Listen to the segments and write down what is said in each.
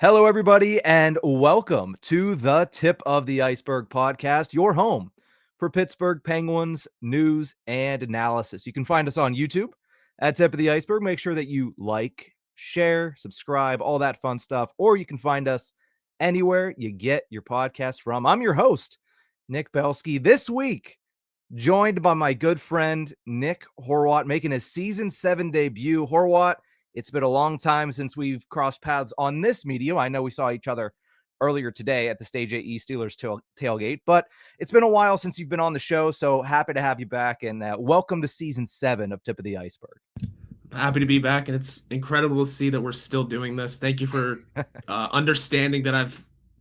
Hello, everybody, and welcome to the Tip of the Ice-Burgh podcast, your home for Pittsburgh Penguins news and analysis. You can find us on YouTube at Tip of the Ice-Burgh. Make sure that you like, share, subscribe, all that fun stuff, or you can find us anywhere you get your podcast from. I'm your host, Nick Belsky. This week, joined by my good friend, Nick Horwat, making his Season 7 debut. Horwat, it's been a long time since we've crossed paths on this medium. I know we saw each other earlier today at the Stage AE Steelers tailgate, but it's been a while since you've been on the show, so happy to have you back, and welcome to Season 7 of Tip of the Ice-Burgh. Happy to be back, and it's incredible to see that we're still doing this. Thank you for understanding that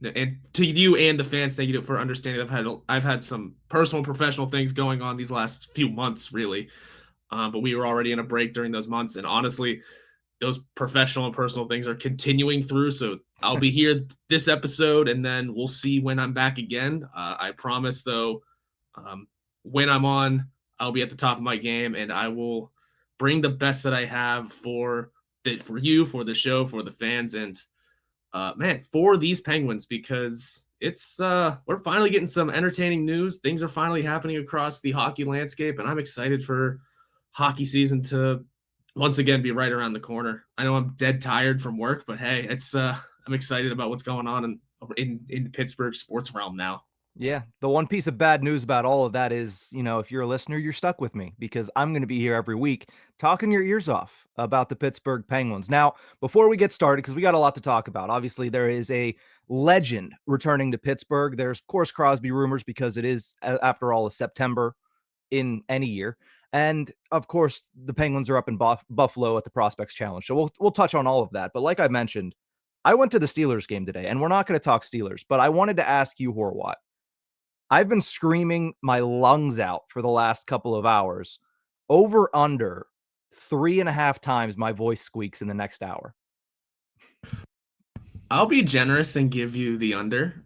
and to you and the fans, thank you for understanding that I've had some personal and professional things going on these last few months, really. But we were already in a break during those months, and honestly, those professional and personal things are continuing through. So I'll be here this episode, and then we'll see when I'm back again. I promise, though, when I'm on, I'll be at the top of my game, and I will bring the best that I have for you, for the show, for the fans, and for these Penguins, because it's we're finally getting some entertaining news. Things are finally happening across the hockey landscape, and I'm excited for hockey season to once again be right around the corner. I know I'm dead tired from work, but hey, it's I'm excited about what's going on in Pittsburgh sports realm now. Yeah, the one piece of bad news about all of that is, if you're a listener, you're stuck with me because I'm going to be here every week talking your ears off about the Pittsburgh Penguins. Now, before we get started, because we got a lot to talk about, obviously there is a legend returning to Pittsburgh. There's, of course, Crosby rumors because it is, after all, a September in any year. And, of course, the Penguins are up in Buffalo at the Prospects Challenge. So we'll touch on all of that. But like I mentioned, I went to the Steelers game today, and we're not going to talk Steelers, but I wanted to ask you, Horwat. I've been screaming my lungs out for the last couple of hours. Over under 3.5 times my voice squeaks in the next hour. I'll be generous and give you the under.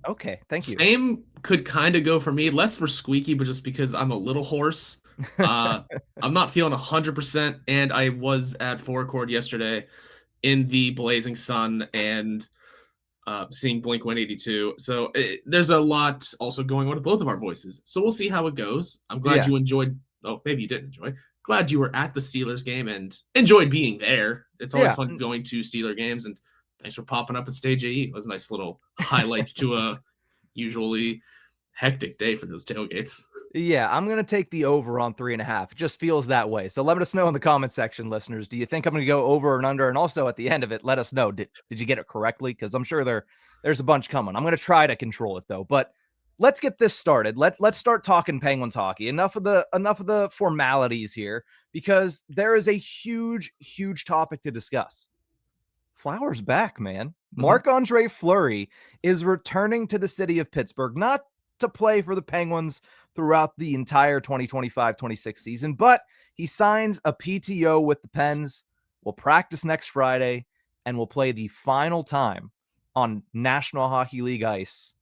Okay, thank you. Same could kind of go for me, less for squeaky, but just because I'm a little hoarse. I'm not feeling 100%, and I was at Forecourt yesterday in the blazing sun and seeing Blink-182. So there's a lot also going on with both of our voices. So we'll see how it goes. I'm glad you enjoyed. Oh, maybe you didn't enjoy. Glad you were at the Steelers game and enjoyed being there. It's always fun going to Steeler games, and thanks for popping up at Stage AE. It was a nice little highlight to a usually hectic day for those tailgates. Yeah, I'm going to take the over on 3.5. It just feels that way. So let us know in the comment section, listeners. Do you think I'm going to go over and under? And also at the end of it, let us know, did you get it correctly? Because I'm sure there's a bunch coming. I'm going to try to control it, though. But let's get this started. Let's start talking Penguins hockey. Enough of the formalities here, because there is a huge, huge topic to discuss. Flower's back, man. Marc-Andre Fleury is returning to the city of Pittsburgh, not to play for the Penguins throughout the entire 2025-26 season, but he signs a PTO with the Pens, will practice next Friday, and will play the final time on National Hockey League ice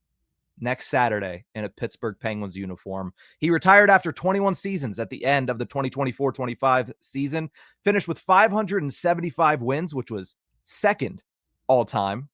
next Saturday in a Pittsburgh Penguins uniform. He retired after 21 seasons at the end of the 2024-25 season, finished with 575 wins, which was second all-time.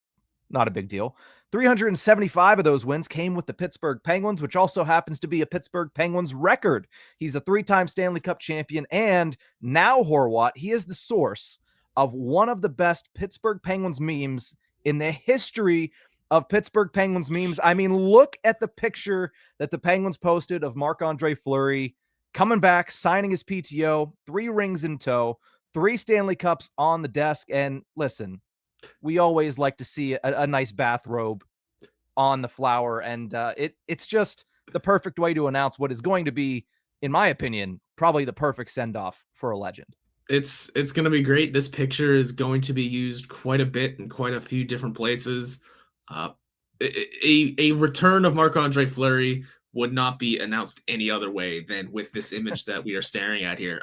Not a big deal. 375 of those wins came with the Pittsburgh Penguins, which also happens to be a Pittsburgh Penguins record. He's a 3-time Stanley Cup champion, and now, Horwat, he is the source of one of the best Pittsburgh Penguins memes in the history of Pittsburgh Penguins memes. I mean, look at the picture that the Penguins posted of Marc-Andre Fleury coming back, signing his PTO, 3 rings in tow, 3 Stanley Cups on the desk, and listen, we always like to see a nice bathrobe on the flower, and it's just the perfect way to announce what is going to be, in my opinion, probably the perfect send-off for a legend. It's going to be great. This picture is going to be used quite a bit in quite a few different places. A return of Marc-Andre Fleury would not be announced any other way than with this image that we are staring at here.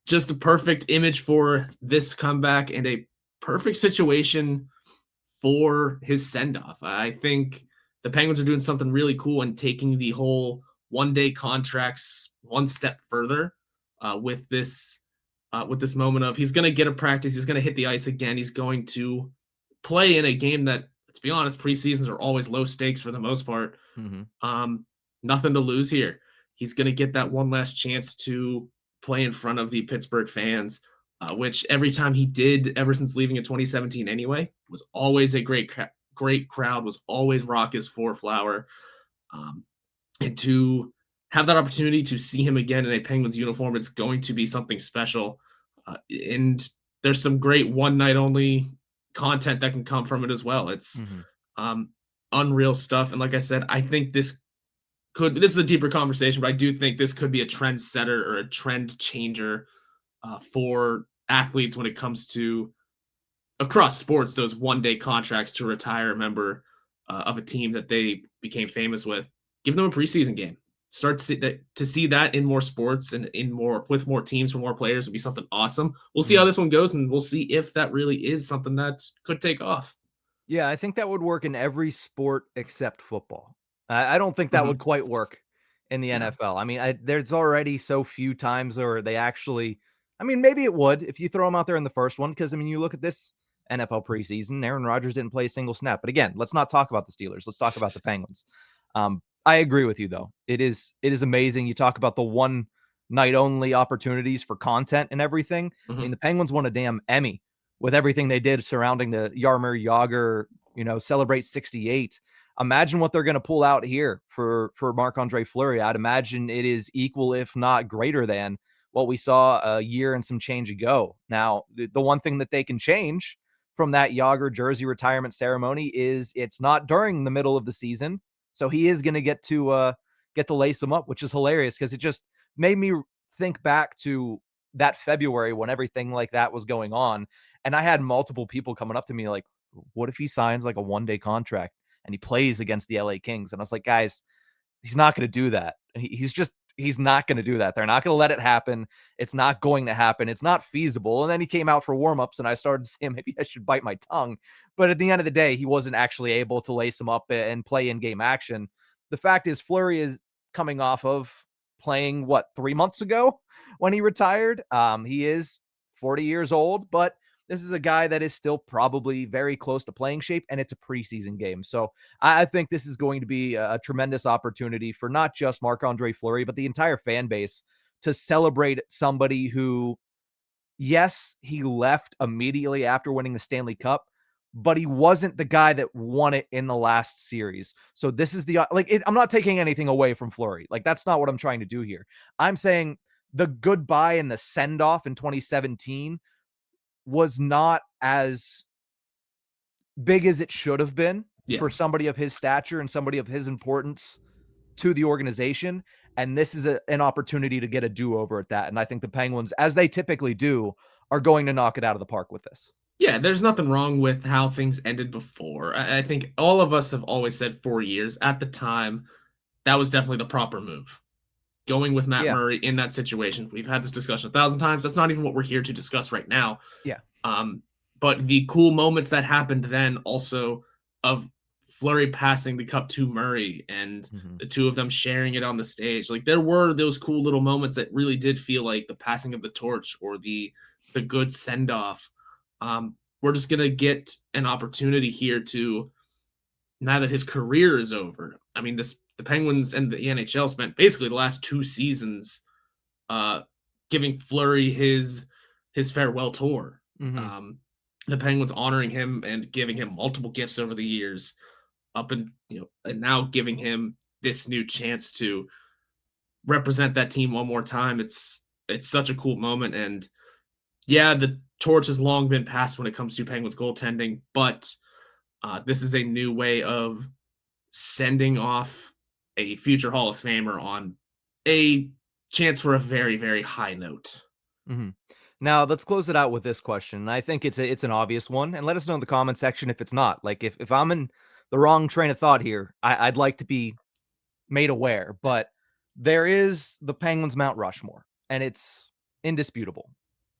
Just a perfect image for this comeback and a perfect situation for his send-off. I think the Penguins are doing something really cool and taking the whole one-day contracts one step further with this moment of he's going to get a practice, he's going to hit the ice again, he's going to play in a game that, let's be honest, preseasons are always low stakes for the most part. Mm-hmm. Nothing to lose here. He's going to get that one last chance to play in front of the Pittsburgh fans, which every time he did, ever since leaving in 2017 anyway, was always a great crowd, was always raucous for Flower. And to have that opportunity to see him again in a Penguins uniform, it's going to be something special. And there's some great one night only content that can come from it as well. It's unreal stuff. And like I said, I think this is a deeper conversation, but I do think this could be a trendsetter or a trend changer for athletes when it comes to across sports, those one-day contracts to retire a member of a team that they became famous with. Give them a preseason game. Start to see that in more sports and with more teams for more players would be something awesome. We'll see how this one goes, and we'll see if that really is something that could take off. Yeah, I think that would work in every sport except football. I don't think that would quite work in the NFL. I mean, there's already so few times where they actually. I mean, maybe it would if you throw them out there in the first one, because I mean, you look at this NFL preseason. Aaron Rodgers didn't play a single snap. But again, let's not talk about the Steelers. Let's talk about the Penguins. I agree with you though. It is amazing. You talk about the one night only opportunities for content and everything. I mean, the Penguins won a damn Emmy with everything they did surrounding the Jaromir Jagr, Celebrate 68. Imagine what they're going to pull out here for Marc-Andre Fleury. I'd imagine it is equal, if not greater than what we saw a year and some change ago. Now, the one thing that they can change from that Jagr jersey retirement ceremony is it's not during the middle of the season. So he is going to get to lace them up, which is hilarious because it just made me think back to that February when everything like that was going on. And I had multiple people coming up to me like, what if he signs like a one-day contract and he plays against the LA Kings? And I was like, guys, he's not going to do that. He's not going to do that. They're not going to let it happen. It's not going to happen. It's not feasible. And then he came out for warmups and I started saying maybe I should bite my tongue. But at the end of the day, he wasn't actually able to lace him up and play in-game action. The fact is Fleury is coming off of playing 3 months ago when he retired. He is 40 years old, but this is a guy that is still probably very close to playing shape, and it's a preseason game. So I think this is going to be a tremendous opportunity for not just Marc-Andre Fleury, but the entire fan base to celebrate somebody who, yes, he left immediately after winning the Stanley Cup, but he wasn't the guy that won it in the last series. So this is I'm not taking anything away from Fleury. Like, that's not what I'm trying to do here. I'm saying the goodbye and the send-off in 2017 was not as big as it should have been for somebody of his stature and somebody of his importance to the organization. And this is an opportunity to get a do-over at that. And I think the Penguins, as they typically do, are going to knock it out of the park with this. Yeah, there's nothing wrong with how things ended before. I think all of us have always said 4 years. At the time, that was definitely the proper move. Going with Matt Murray in that situation. We've had this discussion 1,000 times. That's not even what we're here to discuss right now. Yeah. But the cool moments that happened then also of Fleury passing the cup to Murray and the two of them sharing it on the stage. Like, there were those cool little moments that really did feel like the passing of the torch or the good send-off. We're just going to get an opportunity here to, now that his career is over. I mean, the Penguins and the NHL spent basically the last 2 seasons giving Fleury his farewell tour. The Penguins honoring him and giving him multiple gifts over the years, and now giving him this new chance to represent that team one more time. It's such a cool moment. And yeah, the torch has long been passed when it comes to Penguins goaltending, but this is a new way of sending off a future Hall of Famer on a chance for a very, very high note. Now, let's close it out with this question. I think it's an obvious one, and let us know in the comment section if it's not. Like, if I'm in the wrong train of thought here, I'd like to be made aware. But there is the Penguins Mount Rushmore, and it's indisputable.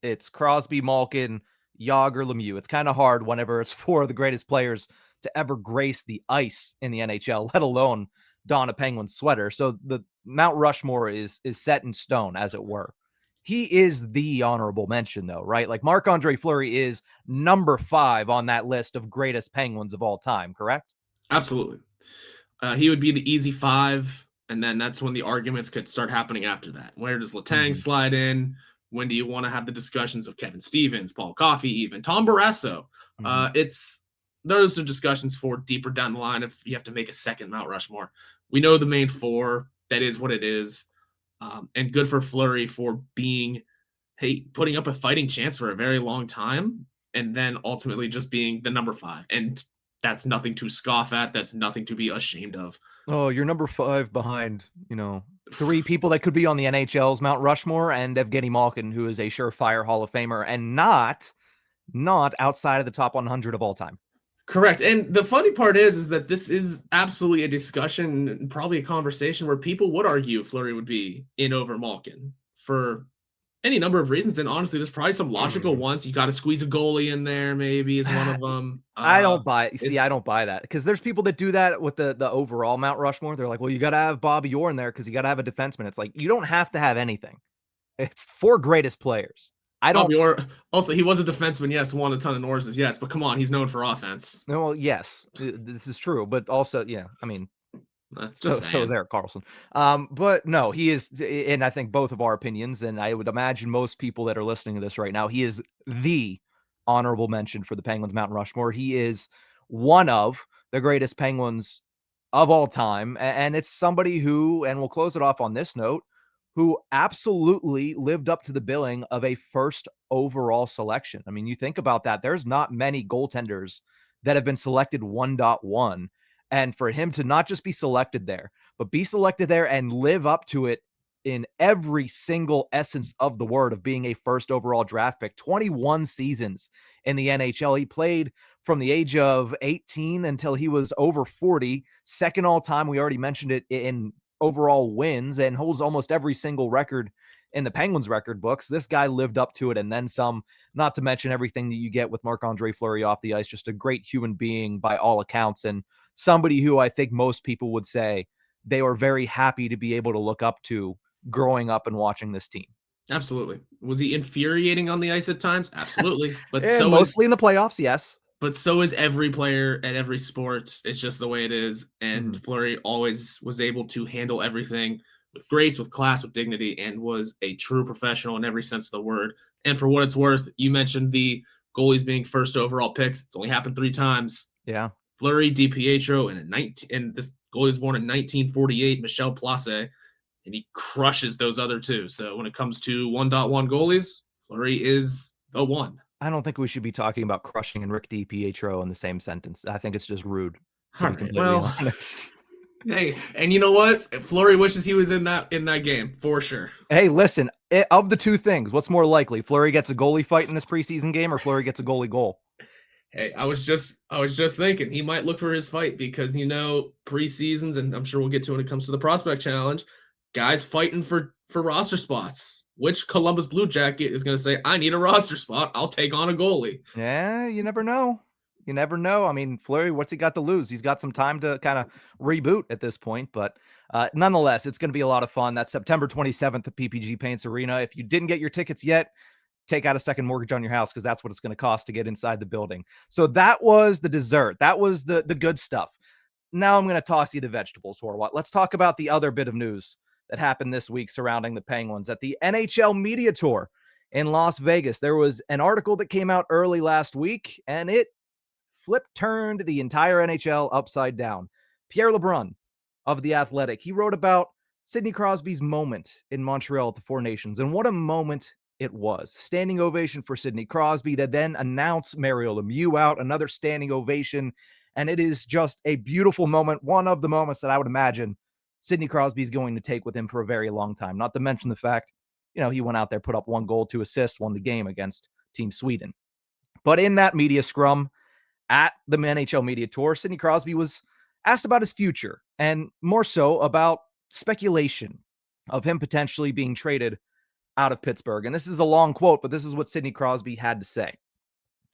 It's Crosby, Malkin, Jagr, Lemieux. It's kind of hard whenever it's 4 of the greatest players to ever grace the ice in the NHL, let alone don a Penguins sweater. So the Mount Rushmore is set in stone, as it were. he is the honorable mention, though, right? Like Marc-Andre Fleury is number 5 on that list of greatest Penguins of all time, correct? Absolutely. He would be the easy 5, and then that's when the arguments could start happening after that. Where does Letang Mm-hmm. slide in? When do you want to have the discussions of Kevin Stevens, Paul Coffey, even Tom Barrasso? Mm-hmm. It's those are discussions for deeper down the line if you have to make a second Mount Rushmore. We know the main 4. That is what it is. And good for Fleury for being, putting up a fighting chance for a very long time, and then ultimately just being the number 5. And that's nothing to scoff at. That's nothing to be ashamed of. Oh, you're number 5 behind, 3 people that could be on the NHL's Mount Rushmore and Evgeni Malkin, who is a surefire Hall of Famer and not outside of the top 100 of all time. Correct. And the funny part is that this is absolutely a discussion and probably a conversation where people would argue Fleury would be in over Malkin for any number of reasons. And honestly, there's probably some logical ones. You got to squeeze a goalie in there, maybe, is one of them. I don't buy I don't buy that, because there's people that do that with the overall Mount Rushmore. They're like, well, you got to have Bobby Orr in there because you got to have a defenseman. It's like, you don't have to have anything. It's 4 greatest players. I don't. Bobby Orr, also, he was a defenseman, yes, won a ton of Norrises, yes, but come on, he's known for offense. No, well, yes, this is true, but also, yeah, I mean, so is Erik Karlsson. But no, he is, and I think both of our opinions, and I would imagine most people that are listening to this right now, he is the honorable mention for the Penguins Mount Rushmore. He is one of the greatest Penguins of all time, and it's somebody who, and we'll close it off on this note, who absolutely lived up to the billing of a first overall selection. I mean, you think about that, there's not many goaltenders that have been selected 1.1. And for him to not just be selected there, but be selected there and live up to it in every single essence of the word of being a first overall draft pick, 21 seasons in the NHL. He played from the age of 18 until he was over 40, second all time. We already mentioned it in overall wins, and holds almost every single record in the Penguins record books. This guy lived up to it and then some, not to mention everything that you get with Marc-Andre Fleury off the ice. Just a great human being by all accounts, and somebody who I think most people would say they were very happy to be able to look up to growing up and watching this team. Absolutely. Was he infuriating on the ice at times? Absolutely. But so mostly in the playoffs, yes. But so is every player at every sport. It's just the way it is. And Fleury always was able to handle everything with grace, with class, with dignity, and was a true professional in every sense of the word. And for what it's worth, you mentioned the goalies being first overall picks. It's only happened 3 times. Yeah. Fleury, DiPietro, and this goalie was born in 1948, Michel Place, and he crushes those other 2. So when it comes to 1.1 goalies, Fleury is the one. I don't think we should be talking about crushing and Rick DiPietro in the same sentence. I think it's just rude, to be completely honest. Hey, and you know what? Fleury wishes he was in that game, for sure. Hey, listen, of the 2 things, what's more likely? Fleury gets a goalie fight in this preseason game, or Fleury gets a goalie goal? Hey, I was just thinking he might look for his fight, because preseasons, and I'm sure we'll get to when it comes to the prospect challenge, guys fighting for roster spots. Which Columbus Blue Jacket is going to say, I need a roster spot, I'll take on a goalie? Yeah, you never know. You never know. I mean, Fleury, what's he got to lose? He's got some time to kind of reboot at this point, but nonetheless, it's going to be a lot of fun. That's September 27th at PPG Paints Arena. If you didn't get your tickets yet, take out a second mortgage on your house, because that's what it's going to cost to get inside the building. So that was the dessert. That was the good stuff. Now I'm going to toss you the vegetables, Horwat. Let's talk about the other bit of news that happened this week surrounding the Penguins. At the NHL Media Tour in Las Vegas, there was an article that came out early last week, and it turned the entire NHL upside down. Pierre LeBrun of The Athletic, he wrote about Sidney Crosby's moment in Montreal at the Four Nations, and what a moment it was. Standing ovation for Sidney Crosby. That then announced Mario Lemieux out, another standing ovation, and it is just a beautiful moment, one of the moments that I would imagine Sidney Crosby is going to take with him for a very long time. Not to mention the fact, he went out there, put up 1 goal, 2 assists, won the game against Team Sweden. But in that media scrum at the NHL Media Tour, Sidney Crosby was asked about his future, and more so about speculation of him potentially being traded out of Pittsburgh. And this is a long quote, but this is what Sidney Crosby had to say.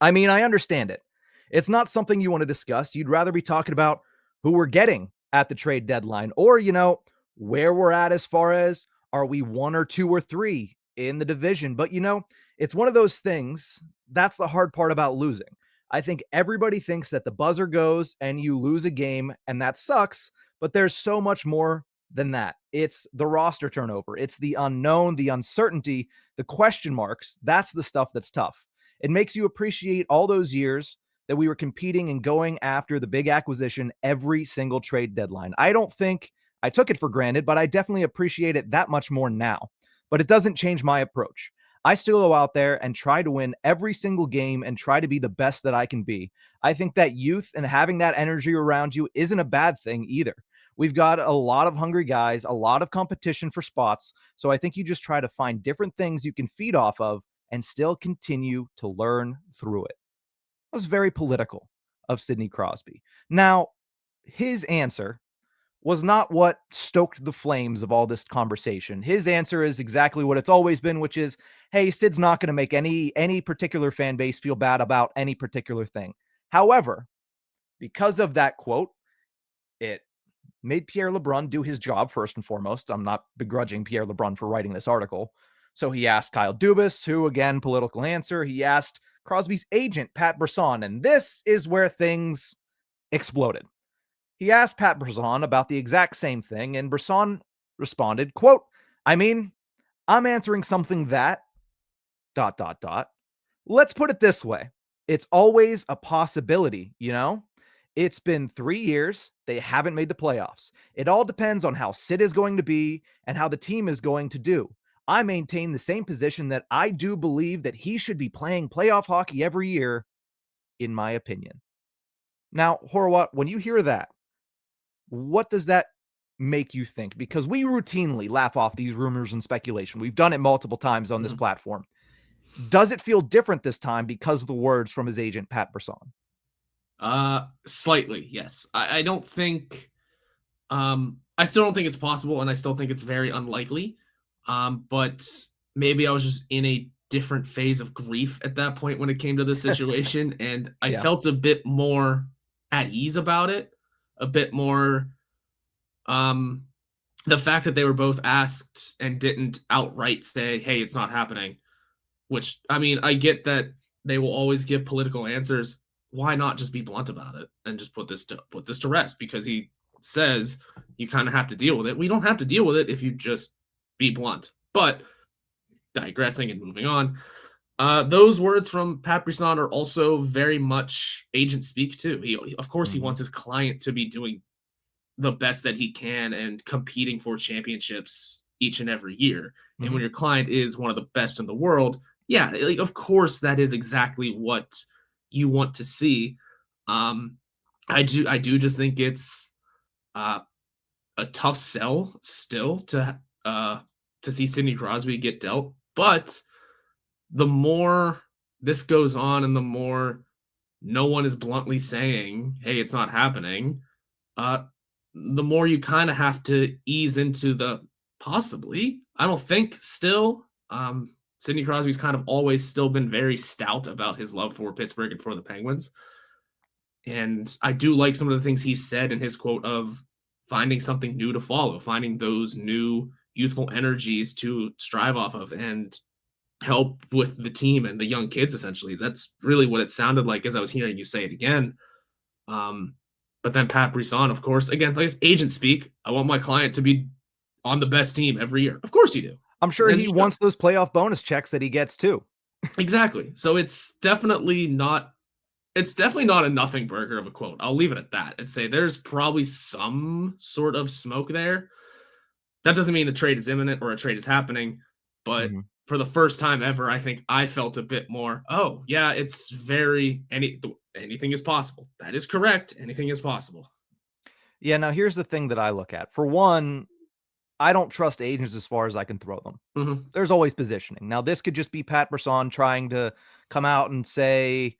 I mean, I understand it. It's not something you want to discuss. You'd rather be talking about who we're getting at the trade deadline, or, where we're at as far as, are we 1 or 2 or 3 in the division. But, it's one of those things. That's the hard part about losing. I think everybody thinks that the buzzer goes and you lose a game, and that sucks. But there's so much more than that. It's the roster turnover, it's the unknown, the uncertainty, the question marks. That's the stuff that's tough. It makes you appreciate all those years that we were competing and going after the big acquisition every single trade deadline. I don't think I took it for granted, but I definitely appreciate it that much more now. But it doesn't change my approach. I still go out there and try to win every single game and try to be the best that I can be. I think that youth and having that energy around you isn't a bad thing either. We've got a lot of hungry guys, a lot of competition for spots. So I think you just try to find different things you can feed off of and still continue to learn through it. That was very political of Sidney Crosby. Now, his answer was not what stoked the flames of all this conversation. His answer is exactly what it's always been, which is, hey, Sid's not going to make any particular fan base feel bad about any particular thing. However, because of that quote, it made Pierre LeBrun do his job first and foremost. I'm not begrudging Pierre LeBrun for writing this article. So he asked Kyle Dubas, who, again, political answer. He asked Crosby's agent, Pat Brisson, and this is where things exploded. He asked Pat Brisson about the exact same thing, and Brisson responded, quote, I mean, I'm answering something that ... Let's put it this way. It's always a possibility, It's been 3 years. They haven't made the playoffs. It all depends on how Sid is going to be and how the team is going to do. I maintain the same position that I do believe that he should be playing playoff hockey every year, in my opinion. Now, Horwat, when you hear that, what does that make you think? Because we routinely laugh off these rumors and speculation. We've done it multiple times on this platform. Does it feel different this time because of the words from his agent, Pat Brisson? Slightly, yes. I don't think, I still don't think it's possible, and I still think it's very unlikely. But maybe I was just in a different phase of grief at that point when it came to this situation, and I felt a bit more at ease about it, a bit more, the fact that they were both asked and didn't outright say, hey, it's not happening, which, I mean, I get that they will always give political answers. Why not just be blunt about it and just put this to rest? Because he says you kind of have to deal with it. We don't have to deal with it if you just be blunt. But digressing and moving on, those words from Pat Brisson are also very much agent speak too. Of course, he wants his client to be doing the best that he can and competing for championships each and every year. And when your client is one of the best in the world, yeah, like, of course, that is exactly what you want to see. I do just think it's a tough sell still to see Sidney Crosby get dealt. But the more this goes on and the more no one is bluntly saying, hey, it's not happening, the more you kind of have to ease into the possibly. I don't think still. Sidney Crosby's kind of always still been very stout about his love for Pittsburgh and for the Penguins. And I do like some of the things he said in his quote of finding something new to follow, finding those new youthful energies to strive off of and help with the team and the young kids, essentially. That's really what it sounded like as I was hearing you say it again. But then Pat Brisson, of course, again, like agent speak, I want my client to be on the best team every year. Of course you do. I'm sure he wants those playoff bonus checks that he gets too. Exactly. So it's definitely not a nothing burger of a quote. I'll leave it at that and say there's probably some sort of smoke there. That doesn't mean a trade is imminent or a trade is happening, but for the first time ever, I think I felt a bit more, oh, yeah, it's anything is possible. That is correct. Anything is possible. Yeah, now here's the thing that I look at. For one, I don't trust agents as far as I can throw them. There's always positioning. Now, this could just be Pat Brisson trying to come out and say,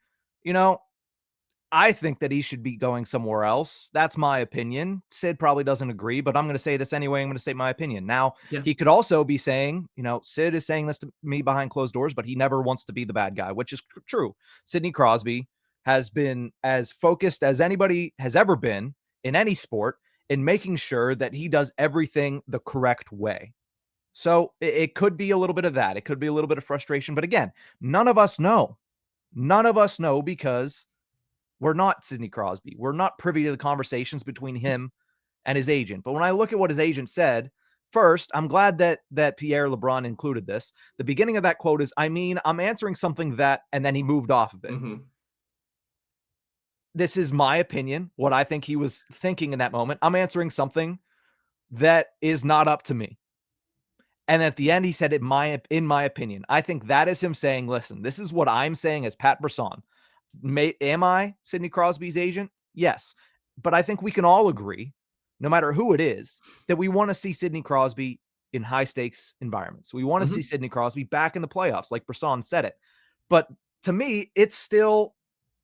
I think that he should be going somewhere else. That's my opinion. Sid probably doesn't agree, but I'm going to say this anyway. I'm going to say my opinion. Now, he could also be saying, Sid is saying this to me behind closed doors, but he never wants to be the bad guy, which is true. Sidney Crosby has been as focused as anybody has ever been in any sport in making sure that he does everything the correct way. So it could be a little bit of that. It could be a little bit of frustration. But again, none of us know. None of us know because we're not Sidney Crosby. We're not privy to the conversations between him and his agent. But when I look at what his agent said, first, I'm glad that Pierre LeBrun included this. The beginning of that quote is, I'm answering something that, and then he moved off of it. Mm-hmm. This is my opinion, what I think he was thinking in that moment. I'm answering something that is not up to me. And at the end, he said, in my opinion. I think that is him saying, listen, this is what I'm saying as Pat Brisson. Am I Sidney Crosby's agent? Yes. But I think we can all agree, no matter who it is, that we want to see Sidney Crosby in high stakes environments. We want to see Sidney Crosby back in the playoffs, like Brisson said it. But to me, it's still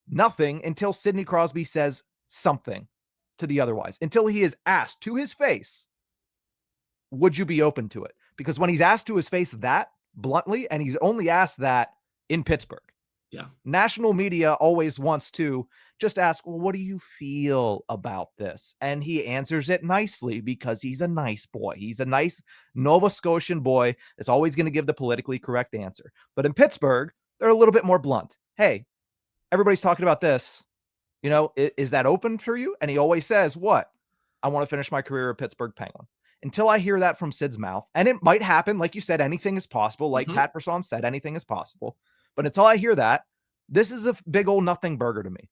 nothing until Sidney Crosby says something to the otherwise, until he is asked to his face, would you be open to it? Because when he's asked to his face that bluntly, and he's only asked that in Pittsburgh, national media always wants to just ask, well, what do you feel about this? And he answers it nicely because he's a nice boy. He's a nice Nova Scotian boy that's always going to give the politically correct answer. But in Pittsburgh, they're a little bit more blunt. Hey, everybody's talking about this. Is that open for you? And he always says, what? I want to finish my career a Pittsburgh Penguin. Until I hear that from Sid's mouth, and it might happen, like you said, anything is possible. Like Pat Brisson said, anything is possible. But until I hear that, this is a big old nothing burger to me.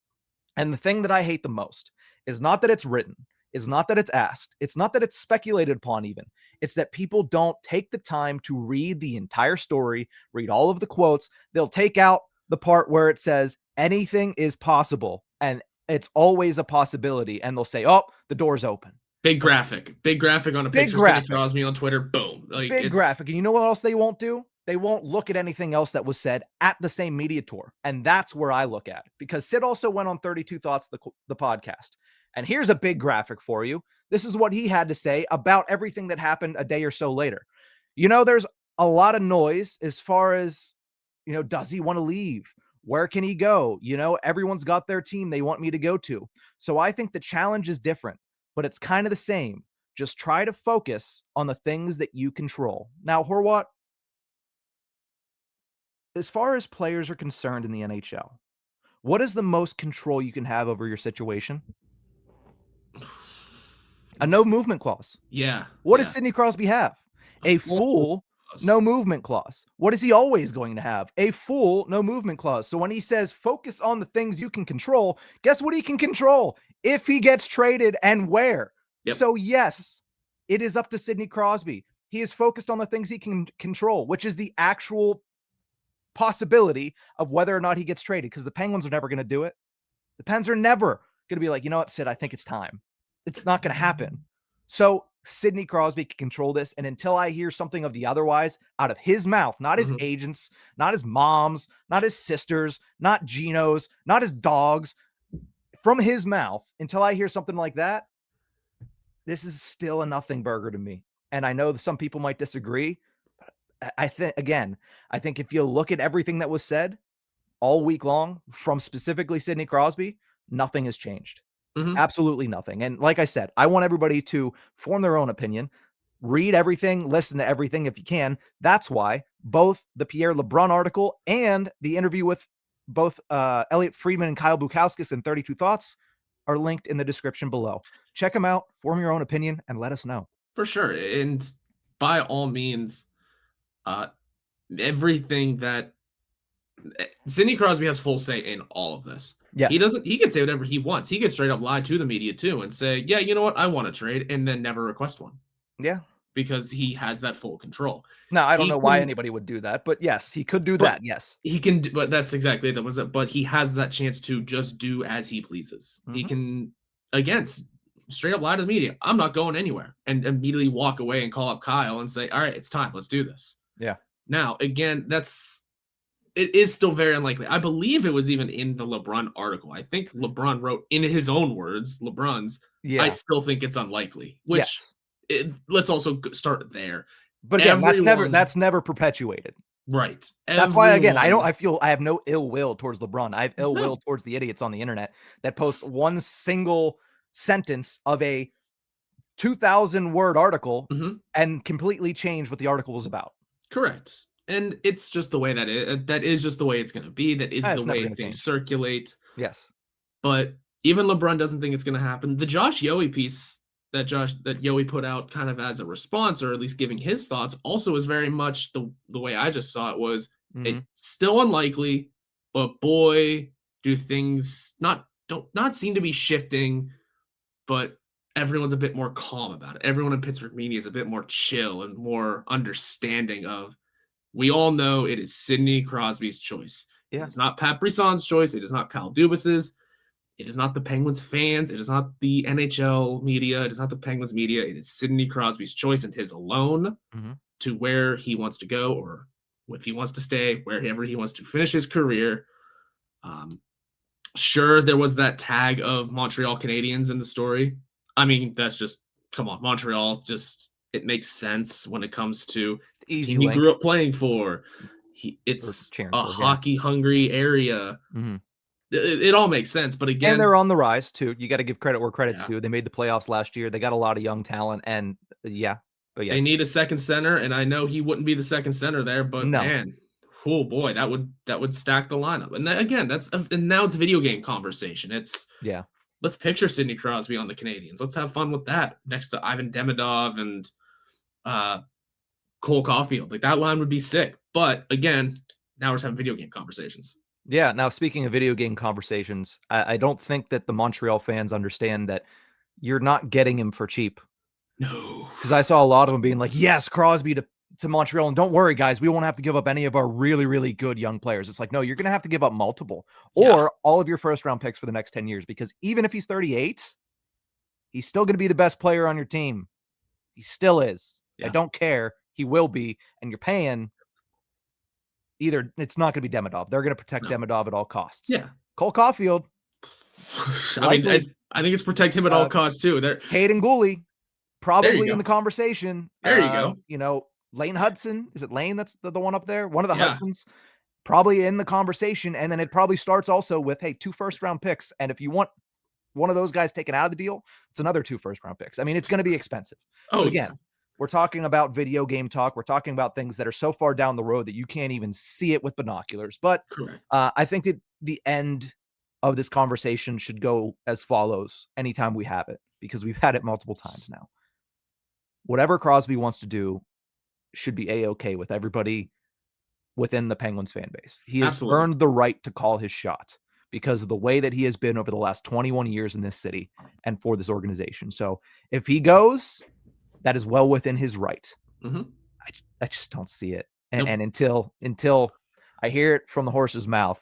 And the thing that I hate the most is not that it's written, is not that it's asked, it's not that it's speculated upon even. It's that people don't take the time to read the entire story, read all of the quotes. They'll take out the part where it says anything is possible, and it's always a possibility. And they'll say, oh, the door's open. Big graphic on a picture of Sidney Crosby on Twitter. Boom. Big graphic. And you know what else they won't do? They won't look at anything else that was said at the same media tour. And that's where I look at it, because Sid also went on 32 Thoughts, the podcast. And here's a big graphic for you. This is what he had to say about everything that happened a day or so later. There's a lot of noise as far as, does he want to leave? Where can he go? Everyone's got their team they want me to go to. So I think the challenge is different, but it's kind of the same. Just try to focus on the things that you control. Now, Horwat, as far as players are concerned in the NHL, what is the most control you can have over your situation? A no movement clause. Yeah. What does Sidney Crosby have? A full no movement clause. What is he always going to have? A full no movement clause. So when he says focus on the things you can control, guess what he can control? If he gets traded and where. Yep. So yes, it is up to Sidney Crosby. He is focused on the things he can control, which is the actual possibility of whether or not he gets traded, because the Penguins are never going to do it. The Pens are never going to be like, you know what, Sid, I think it's time. It's not going to happen. So Sidney Crosby can control this. And until I hear something of the otherwise out of his mouth, not his agents, not his moms, not his sisters, not Gino's, not his dogs, from his mouth, until I hear something like that, this is still a nothing burger to me. And I know that some people might disagree. I think if you look at everything that was said all week long from specifically Sidney Crosby, nothing has changed. Absolutely nothing. And like I said, I want everybody to form their own opinion, read everything, listen to everything if you can. That's why both the Pierre LeBrun article and the interview with both Elliot Friedman and Kyle Bukauskas in 32 Thoughts are linked in the description below. Check them out, form your own opinion, and let us know. For sure. And by all means, everything that Sidney Crosby has full say in all of this. Yes. He can say whatever he wants. He can straight up lie to the media too and say, yeah, you know what? I want to trade, and then never request one. Yeah. Because he has that full control. Now, I don't know why anybody would do that, but yes, he could do that. Yes. He can, but that's exactly that was it. But he has that chance to just do as he pleases. He can, again, straight up lie to the media. I'm not going anywhere, and immediately walk away and call up Kyle and say, all right, it's time. Let's do this. Yeah. Now, again, it is still very unlikely. I believe it was even in the LeBrun article. I think LeBrun wrote in his own words, LeBrun's, I still think it's unlikely, which let's also start there. But again, that's never perpetuated. Right. That's why, again, I have no ill will towards LeBrun. I have ill will towards the idiots on the internet that post one single sentence of a 2,000 word article Mhm. and completely change what the article was about. Correct. And it's just the way that is just the way it's going to be. That is the It's never way going to things change. circulate. Yes. But even LeBron doesn't think it's going to happen. The Josh Yowie piece that Yowie put out kind of as a response, or at least giving his thoughts, also is very much the way I just saw it was it's still unlikely, but boy, do things not seem to be shifting, but everyone's a bit more calm about it. Everyone in Pittsburgh media is a bit more chill and more understanding of we all know it is Sidney Crosby's choice. It Yeah. is not Kaprisov's choice. It is not Kyle Dubas's. It is not the Penguins fans. It is not the NHL media. It is not the Penguins media. It is Sidney Crosby's choice and his alone to where he wants to go, or if he wants to stay, wherever he wants to finish his career. Sure, there was that tag of Montreal Canadiens in the story. I mean, that's just, come on, Montreal just, it makes sense when it comes to it's the Easy team he link. grew up playing for. Or It's cheering a for, yeah. hockey hungry area. It all makes sense, but And again, they're on the rise too. You got to give credit where credit's yeah, due. They made the playoffs last year. They got a lot of young talent, and yeah, but they yes, need a second center, and I know he wouldn't be the second center there, but no, man, oh boy, that would stack the lineup. And again, and now it's video game conversation. It's yeah, let's picture Sidney Crosby on the Canadians. Let's have fun with that next to Ivan Demidov and uh, Cole Caulfield. Like that line would be sick. But again, now we're just having video game conversations. yeah. Now, speaking of video game conversations, I don't think that the Montreal fans understand that you're not getting him for cheap. No, Because I saw a lot of them being like, yes, Crosby to Montreal. And don't worry, guys, we won't have to give up any of our really, really good young players. It's like, no, you're going to have to give up multiple or all of your first round picks for the next 10 years. Because even if he's 38, he's still going to be the best player on your team. He still is. I don't care. He will be. And you're paying either. It's not going to be Demidov. They're going to protect Demidov at all costs. Yeah. Cole Caulfield. I mean, I think it's protect him at all costs too. Hayden Gooley. Probably in the conversation. There you go. You know, Lane Hudson. Is it Lane that's the one up there? One of the Hudsons. Probably in the conversation. And then it probably starts also with, hey, 2 first-round picks. And if you want one of those guys taken out of the deal, it's another 2 first-round picks. I mean, it's going to be expensive. But again, we're talking about video game talk. We're talking about things that are so far down the road that you can't even see it with binoculars. But I think that the end of this conversation should go as follows anytime we have it, because we've had it multiple times now. Whatever Crosby wants to do should be A-okay with everybody within the Penguins fan base. He has earned the right to call his shot because of the way that he has been over the last 21 years in this city and for this organization. So if he goes, that is well within his right. I just don't see it. And until I hear it from the horse's mouth,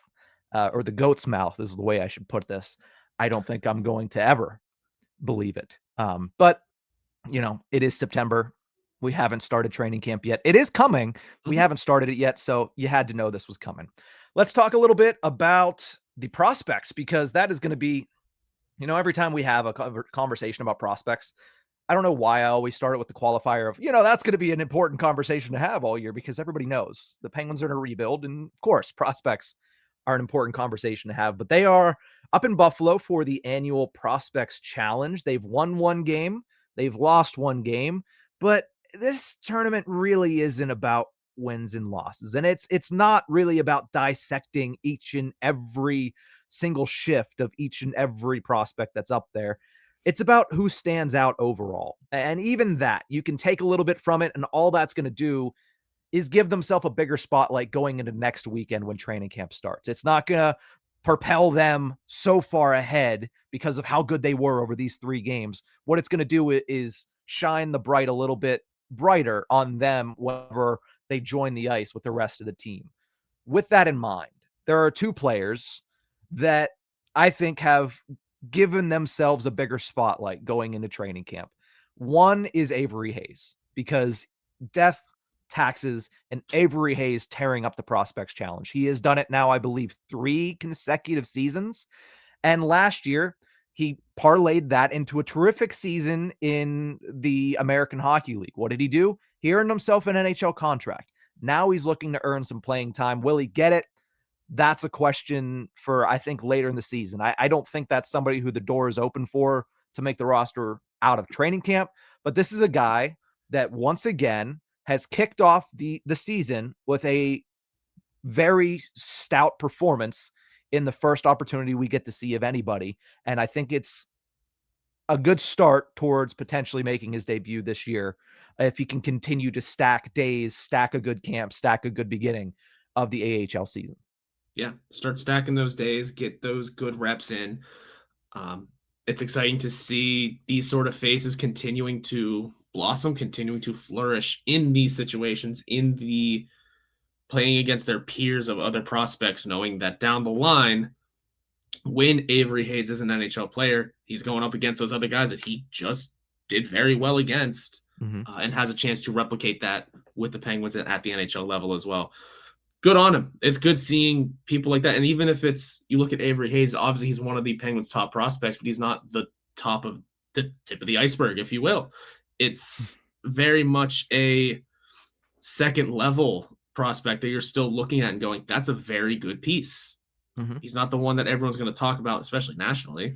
or the goat's mouth is the way I should put this, I don't think I'm going to ever believe it. But you know, it is September. We haven't started training camp yet. It is coming. We haven't started it yet, so you had to know this was coming. Let's talk a little bit about the prospects, because that is going to be, you know, every time we have a conversation about prospects, I don't know why I always start it with the qualifier of, you know, that's going to be an important conversation to have all year, because everybody knows the Penguins are in a rebuild. And of course, prospects are an important conversation to have, but they are up in Buffalo for the annual Prospects Challenge. They've won 1 game. They've lost 1 game, but this tournament really isn't about wins and losses. And it's not really about dissecting each and every single shift of each and every prospect that's up there. It's about who stands out overall. And even that, you can take a little bit from it, and all that's going to do is give themselves a bigger spotlight going into next weekend when training camp starts. It's not going to propel them so far ahead because of how good they were over these 3 games. What it's going to do is shine the bright a little bit brighter on them whenever they join the ice with the rest of the team. With that in mind, there are 2 players that I think have given themselves a bigger spotlight going into training camp. One is Avery Hayes, because death, taxes, and Avery Hayes tearing up the Prospects Challenge. He has done it now, I believe, 3 consecutive seasons. And last year, he parlayed that into a terrific season in the American Hockey League. What did he do? He earned himself an NHL contract. Now he's looking to earn some playing time. Will he get it? That's a question for, I think, later in the season. I don't think that's somebody who the door is open for to make the roster out of training camp, but this is a guy that once again has kicked off the season with a very stout performance in the first opportunity we get to see of anybody. And I think it's a good start towards potentially making his debut this year if he can continue to stack days, stack a good camp, stack a good beginning of the AHL season. Yeah, start stacking those days, get those good reps in. Um, it's exciting to see these sort of faces continuing to blossom, continuing to flourish in these situations, in the playing against their peers of other prospects, knowing that down the line, when Avery Hayes is an NHL player, he's going up against those other guys that he just did very well against, and has a chance to replicate that with the Penguins at the NHL level as well. Good on him. It's good seeing people like that. And even if it's, you look at Avery Hayes, obviously he's one of the Penguins' top prospects, but he's not the top of the tip of the iceberg, if you will. It's very much a second level prospect that you're still looking at and going, that's a very good piece. He's not the one that everyone's going to talk about, especially nationally.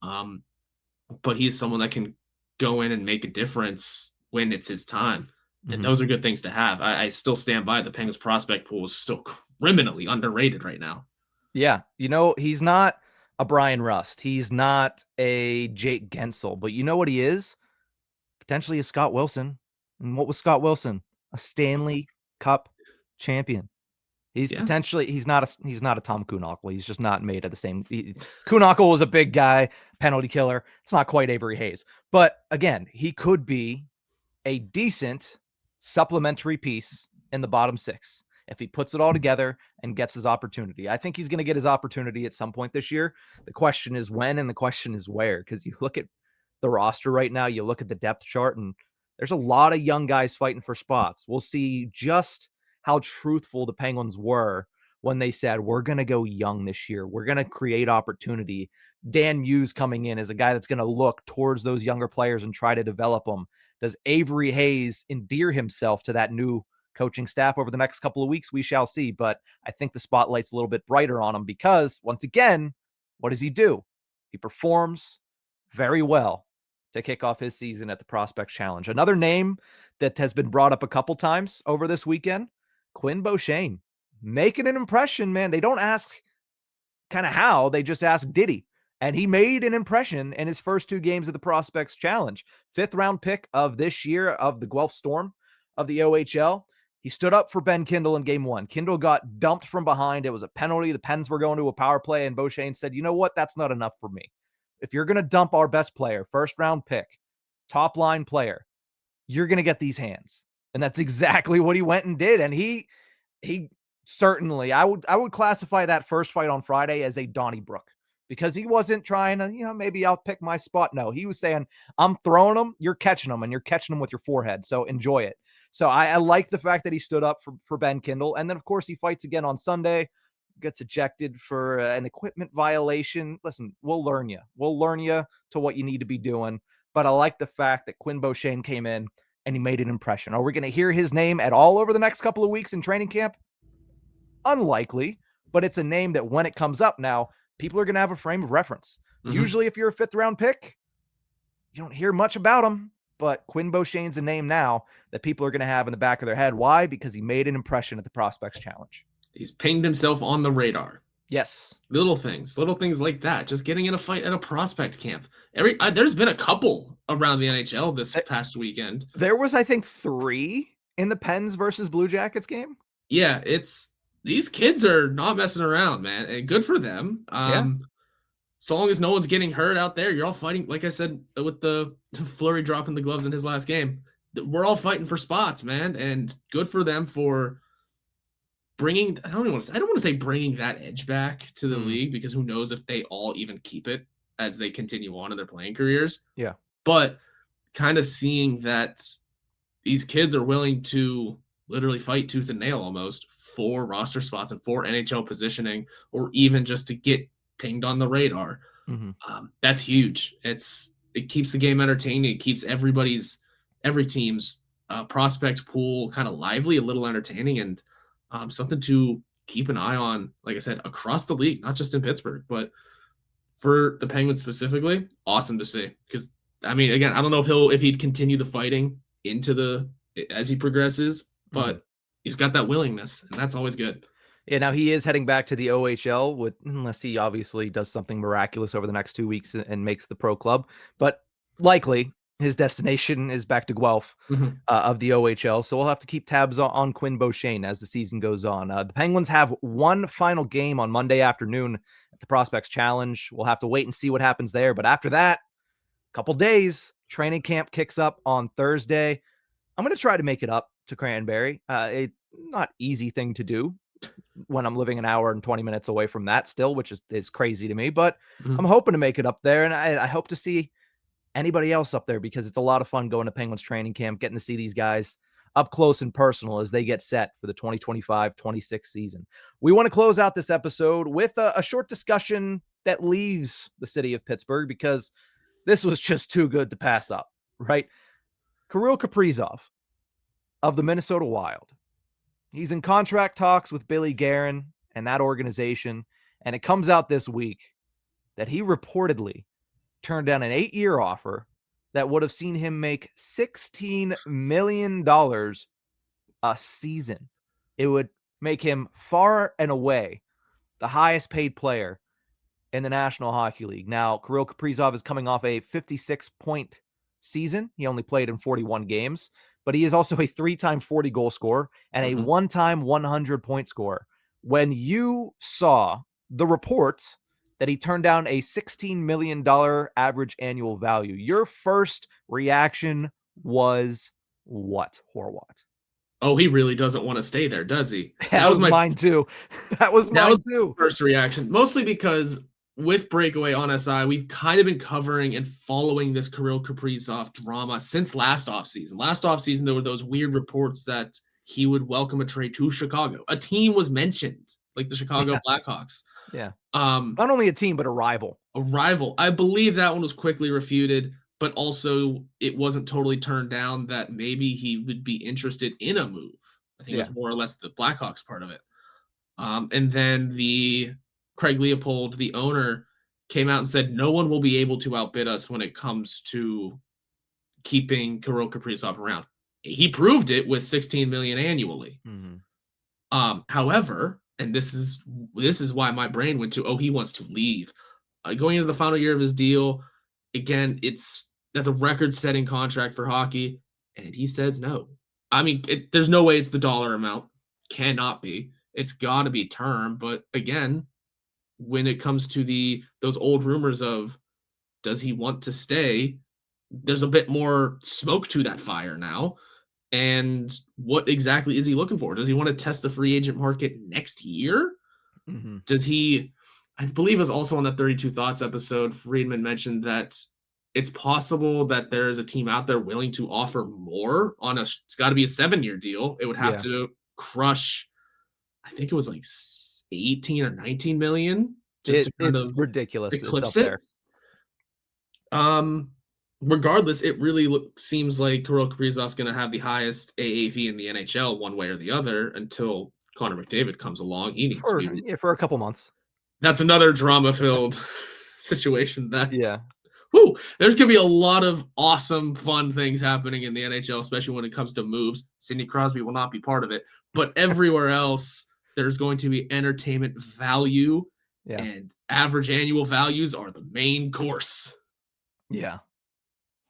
But he's someone that can go in and make a difference when it's his time. And those are good things to have. I still stand by the Penguins prospect pool is still criminally underrated right now. Yeah. You know, he's not a Brian Rust. He's not a Jake Gensel, but you know what he is? Potentially a Scott Wilson. And what was Scott Wilson? A Stanley Cup champion. He's potentially he's not a Tom Kuhnhackl. He's just not made of the same. Kuhnhackl was a big guy, penalty killer. It's not quite Avery Hayes, but again, he could be a decent supplementary piece in the bottom six if he puts it all together and gets his opportunity. I think he's going to get his opportunity at some point this year. The question is when, and the question is where. Because you look at the roster right now, you look at the depth chart, and there's a lot of young guys fighting for spots. We'll see just how truthful the Penguins were when they said, we're going to go young this year. We're going to create opportunity. Dan Hughes coming in as a guy that's going to look towards those younger players and try to develop them. Does Avery Hayes endear himself to that new coaching staff over the next couple of weeks? We shall see. But I think the spotlight's a little bit brighter on him because, once again, what does he do? He performs very well to kick off his season at the Prospect Challenge. Another name that has been brought up a couple times over this weekend, Quinn Beauchene, making an impression, man. They don't ask kind of how, they just ask, did he? And he made an impression in his first two games of the Prospects Challenge. 5th round pick of this year of the Guelph Storm of the OHL. He stood up for Ben Kindle in game one. Kindle got dumped from behind. It was a penalty. The Pens were going to a power play, and Beauchene said, you know what? That's not enough for me. If you're going to dump our best player, 1st round pick, top line player, you're going to get these hands. And that's exactly what he went and did. And he certainly, I would classify that first fight on Friday as a Donnybrook, because he wasn't trying to, maybe I'll pick my spot. No, he was saying, I'm throwing them, you're catching them, and you're catching them with your forehead. So enjoy it. So I like the fact that he stood up for Ben Kindle. And then, of course, he fights again on Sunday, gets ejected for an equipment violation. Listen, we'll learn you. We'll learn you to what you need to be doing. But I like the fact that Quinn Beauchene came in and he made an impression. Are we going to hear his name at all over the next couple of weeks in training camp? Unlikely, but it's a name that when it comes up now, people are going to have a frame of reference. Usually if you're a 5th round pick, you don't hear much about him, but Quinn Beauchene's a name now that people are going to have in the back of their head. Why? Because he made an impression at the Prospects Challenge. He's pinged himself on the radar. Yes. Little things like that. Just getting in a fight at a prospect camp. There's been a couple around the NHL this past weekend. There was, I think, 3 in the Pens versus Blue Jackets game. Yeah, these kids are not messing around, man, and good for them. So long as no one's getting hurt out there, you're all fighting. Like I said, with the Fleury dropping the gloves in his last game, we're all fighting for spots, man, and good for them for bringing. I don't want to say bringing that edge back to the league, because who knows if they all even keep it as they continue on in their playing careers. Yeah, but kind of seeing that these kids are willing to literally fight tooth and nail almost for roster spots and for NHL positioning, or even just to get pinged on the radar. That's huge. It keeps the game entertaining. It keeps every team's prospect pool kind of lively, a little entertaining, and something to keep an eye on, like I said, across the league, not just in Pittsburgh, but for the Penguins specifically. Awesome to see, because I mean, again, I don't know if he'd continue the fighting as he progresses, but he's got that willingness, and that's always good. Yeah, now he is heading back to the OHL unless he obviously does something miraculous over the next 2 weeks and makes the pro club. But likely his destination is back to Guelph of the OHL. So we'll have to keep tabs on Quinn Beauchesne as the season goes on. The Penguins have one final game on Monday afternoon at the Prospects Challenge. We'll have to wait and see what happens there. But after that, a couple days, training camp kicks up on Thursday. I'm going to try to make it up to Cranberry. It's not easy thing to do when I'm living an hour and 20 minutes away from that still, which is crazy to me, but I'm hoping to make it up there. And I hope to see anybody else up there because it's a lot of fun going to Penguins training camp, getting to see these guys up close and personal as they get set for the 2025-26 season. We want to close out this episode with a short discussion that leaves the city of Pittsburgh because this was just too good to pass up, right? Kirill Kaprizov of the Minnesota Wild. He's in contract talks with Billy Guerin and that organization, and it comes out this week that he reportedly turned down an 8-year offer that would have seen him make $16 million a season. It would make him far and away the highest paid player in the National Hockey League. Now, Kirill Kaprizov is coming off a 56-point season. He only played in 41 games, but he is also a 3-time 40-goal scorer and a 1-time 100-point scorer. When you saw the report that he turned down a $16 million average annual value, your first reaction was what, Horwat? Oh, he really doesn't want to stay there, does he? That was mine too. That was mine too. First reaction, mostly because with Breakaway on SI, we've kind of been covering and following this Kirill Kaprizov drama since last offseason. Last offseason, there were those weird reports that he would welcome a trade to Chicago. A team was mentioned, like the Chicago Blackhawks. Yeah. Not only a team, but a rival. A rival. I believe that one was quickly refuted, but also it wasn't totally turned down that maybe he would be interested in a move. I think it was more or less the Blackhawks part of it. And then Craig Leopold, the owner, came out and said, no one will be able to outbid us when it comes to keeping Kirill Kaprizov around. He proved it with $16 million annually. However, and this is why my brain went to, he wants to leave. Going into the final year of his deal, again, that's a record-setting contract for hockey, and he says no. I mean, there's no way it's the dollar amount. Cannot be. It's got to be term, but again, when it comes to those old rumors of does he want to stay, there's a bit more smoke to that fire now. And what exactly is he looking for? Does he want to test the free agent market next year? Does he, I believe it was also on the 32 Thoughts episode, Friedman mentioned that it's possible that there is a team out there willing to offer more it's got to be a 7-year deal. It would have to crush, I think it was like 18 or 19 million. It's ridiculous. Eclipse it. Regardless, it really seems like Kirill Kaprizov's going to have the highest AAV in the NHL one way or the other until Connor McDavid comes along. He needs to be for a couple months. That's another drama-filled situation. There's going to be a lot of awesome, fun things happening in the NHL, especially when it comes to moves. Sidney Crosby will not be part of it, but everywhere else, there's going to be entertainment value, and average annual values are the main course. Yeah.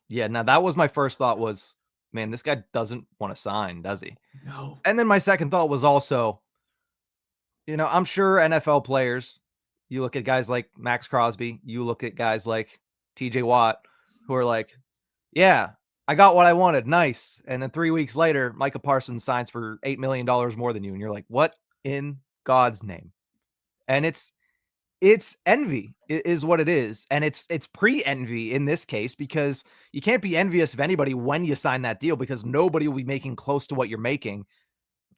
Now that was my first thought was, man, this guy doesn't want to sign, does he? No. And then my second thought was also, I'm sure NFL players, you look at guys like Max Crosby, you look at guys like TJ Watt, who are like, yeah, I got what I wanted. Nice. And then 3 weeks later, Micah Parsons signs for $8 million more than you. And you're like, what in God's name? And it's envy is what it is. And it's pre-envy in this case, because you can't be envious of anybody when you sign that deal because nobody will be making close to what you're making.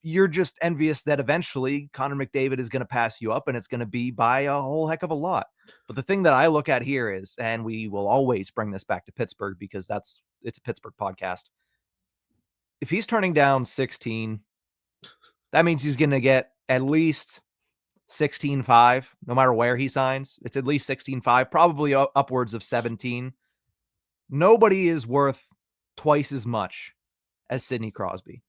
You're just envious that eventually Connor McDavid is going to pass you up and it's going to be by a whole heck of a lot. But the thing that I look at here is, and we will always bring this back to Pittsburgh because it's a Pittsburgh podcast. If he's turning down 16, that means he's going to get at least 16.5, no matter where he signs. It's at least 16.5, probably upwards of 17. Nobody is worth twice as much as Sidney Crosby.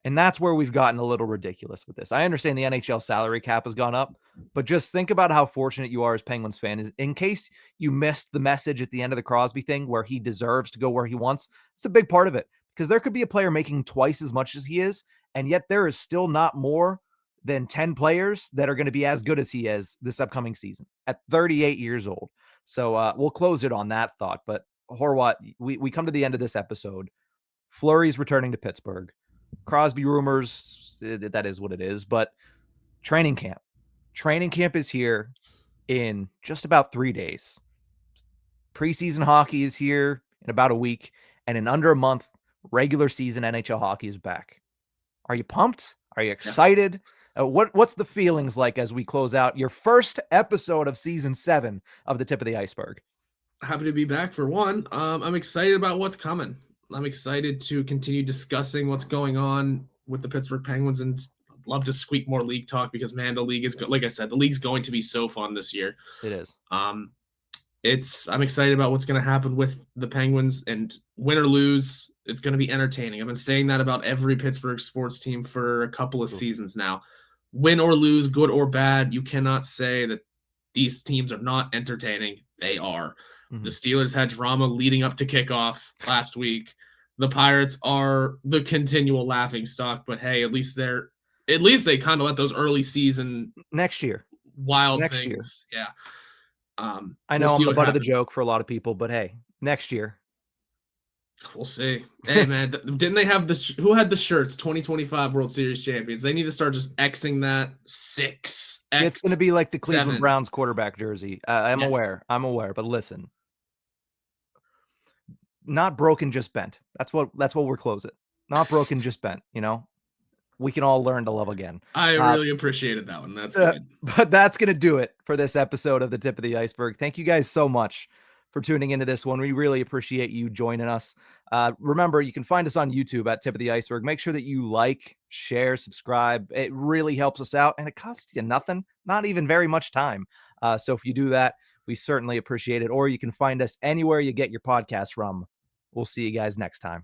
And that's where we've gotten a little ridiculous with this. I understand the NHL salary cap has gone up, but just think about how fortunate you are as Penguins fan. In case you missed the message at the end of the Crosby thing where he deserves to go where he wants, it's a big part of it because there could be a player making twice as much as he is, and yet there is still not more than 10 players that are going to be as good as he is this upcoming season at 38 years old. So we'll close it on that thought. But Horwat, we come to the end of this episode. Fleury's returning to Pittsburgh. Crosby rumors, that is what it is. But training camp is here in just about 3 days. Preseason hockey is here in about a week. And in under a month, regular season NHL hockey is back. Are you pumped? Are you excited? Yeah. What's the feelings like as we close out your first episode of season 7 of the Tip of the Ice-Burgh? Happy to be back for one. I'm excited about what's coming. I'm excited to continue discussing what's going on with the Pittsburgh Penguins, and love to squeak more league talk because, man, the league is like I said, the league's going to be so fun this year. It is. I'm excited about what's going to happen with the Penguins, and win or lose, it's going to be entertaining. I've been saying that about every Pittsburgh sports team for a couple of seasons now. Win or lose, good or bad, you cannot say that these teams are not entertaining. They are. Mm-hmm. The Steelers had drama leading up to kickoff last week. The Pirates are the continual laughing stock, but hey, at least they kind of let those early season next year wild next things. Year. Yeah. I know I'm the butt of the joke for a lot of people, but hey, next year. We'll see. Hey, man, didn't they have who had the shirts? 2025 World Series champions. They need to start just Xing that 6. It's going to be like the Cleveland Browns quarterback jersey. I'm aware, but listen. Not broken, just bent. That's what we're closing. Not broken, just bent. You know, we can all learn to love again. I really appreciated that one. That's good. But that's going to do it for this episode of the Tip of the Ice-Burgh. Thank you guys so much for tuning into this one. We really appreciate you joining us. Remember, you can find us on YouTube at Tip of the Ice-Burgh. Make sure that you like, share, subscribe. It really helps us out, and it costs you nothing, not even very much time. So if you do that, we certainly appreciate it. Or you can find us anywhere you get your podcast from. We'll see you guys next time.